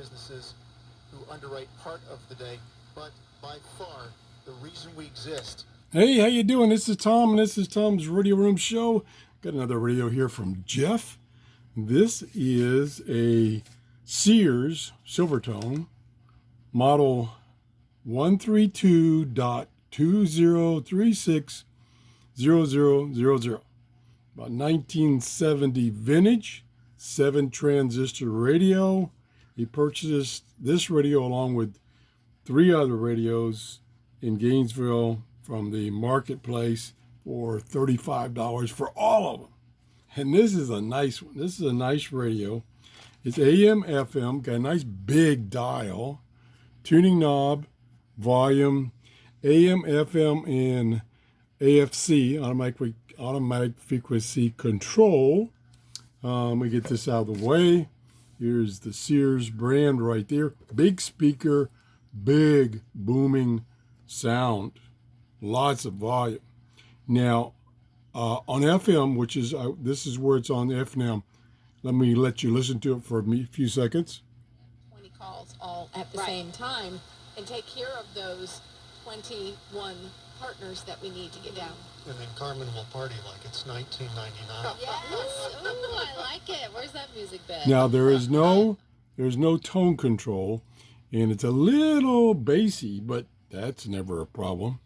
businesses who underwrite part of the day, but by far the reason we exist. Hey, how you doing? This is Tom, and this is Tom's Radio Room Show. Got another radio here from Jeff. This is a Sears SilverTone model 132.20360000. About 1970 vintage, 7-transistor radio. He purchased this radio along with 3 other radios in Gainesville from the marketplace for $35 for all of them. And this is a nice one. This is a nice radio. It's AM, FM, got a nice big dial, tuning knob, volume, AM, FM, and AFC, automatic frequency control. We get this out of the way. Here's the Sears brand right there. Big speaker, big booming sound, lots of volume. Now, on FM, which is, this is where it's on FM. Let me let you listen to it for a few seconds. 20 calls all at the same time and take care of those 21 partners that we need to get down. And then Carmen will party like it's 1999. Yes. Ooh, I like it. Where's that music bed? Now there's no tone control, and it's a little bassy, but that's never a problem.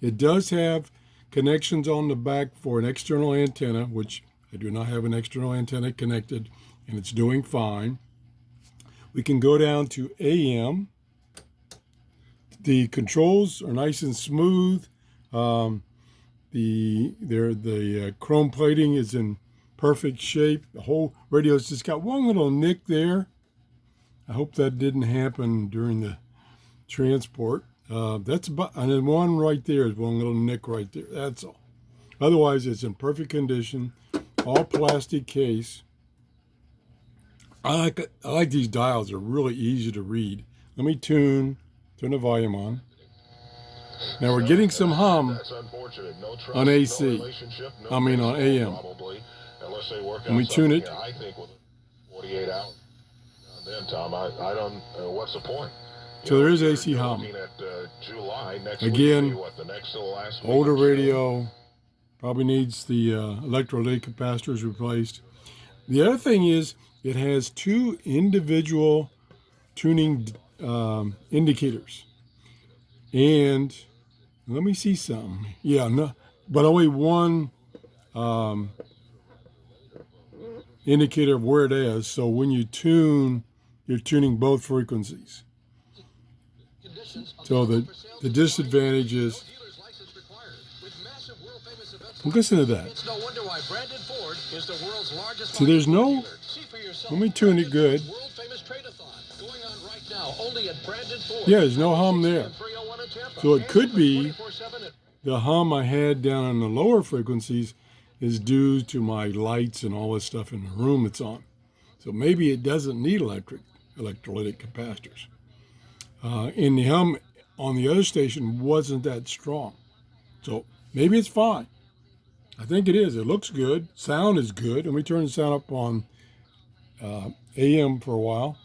It does have connections on the back for an external antenna, which I do not have an external antenna connected, and it's doing fine. We can go down to AM. The controls are nice and smooth. The chrome plating is in perfect shape. The whole radio's just got one little nick there. I hope that didn't happen during the transport. That's about, and then one right there is one little nick right there. That's all. Otherwise, it's in perfect condition. All plastic case. I like these dials. They're really easy to read. Let me turn the volume on. Now we're getting some hum on AC. On AM. Let me tune it. I think with 48 hours. Then, Tom, I don't. What's the point? So there is AC hum. Again, older radio. Probably needs the electrolytic capacitors replaced. The other thing is it has 2 individual tuning indicators. And let me see something. Yeah, no, but only one indicator of where it is. So when you tune, you're tuning both frequencies. So the disadvantage is, listen to that. It's no wonder why Brandon Ford is the world's largest. So there's no, let me tune it good. Yeah, there's no hum there. So it could be the hum I had down on the lower frequencies is due to my lights and all this stuff in the room it's on. So maybe it doesn't need electrolytic capacitors. And the hum on the other station wasn't that strong. So maybe it's fine. I think it is. It looks good. Sound is good. And we turn the sound up on AM for a while.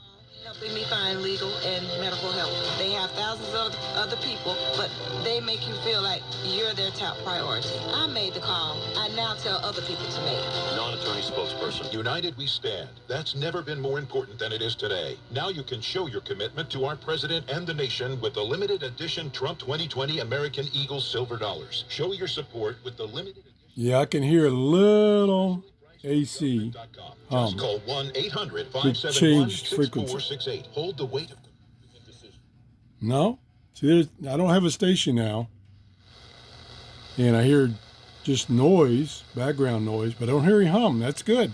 Helping me find legal and medical help. They have thousands of other people, but they make you feel like you're their top priority. I made the call. I now tell other people to make it. Non-attorney spokesperson. United we stand. That's never been more important than it is today. Now you can show your commitment to our president and the nation with the limited edition Trump 2020 American Eagle Silver Dollars. Show your support with the limited edition. Yeah, I can hear a little AC hum. Just call 1-800-571-6468. Changed frequency. Hold the weight of decision. No? See, I don't have a station now. And I hear just noise, background noise, but I don't hear any hum. That's good.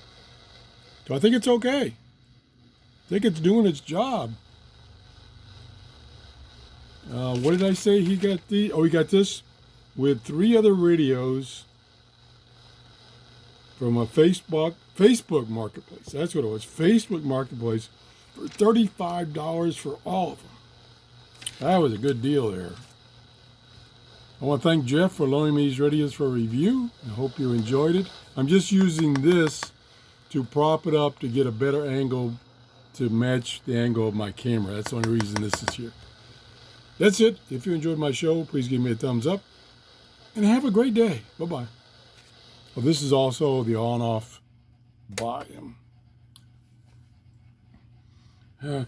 So I think it's okay. I think it's doing its job. What did I say? He got he got this with 3 other radios from a Facebook marketplace. That's what it was. Facebook marketplace for $35 for all of them. That was a good deal there. I want to thank Jeff for loaning me these radios for review. I hope you enjoyed it. I'm just using this to prop it up to get a better angle to match the angle of my camera. That's the only reason this is here. That's it. If you enjoyed my show, please give me a thumbs up. And have a great day. Bye-bye. Well, this is also the on-off volume. Okay.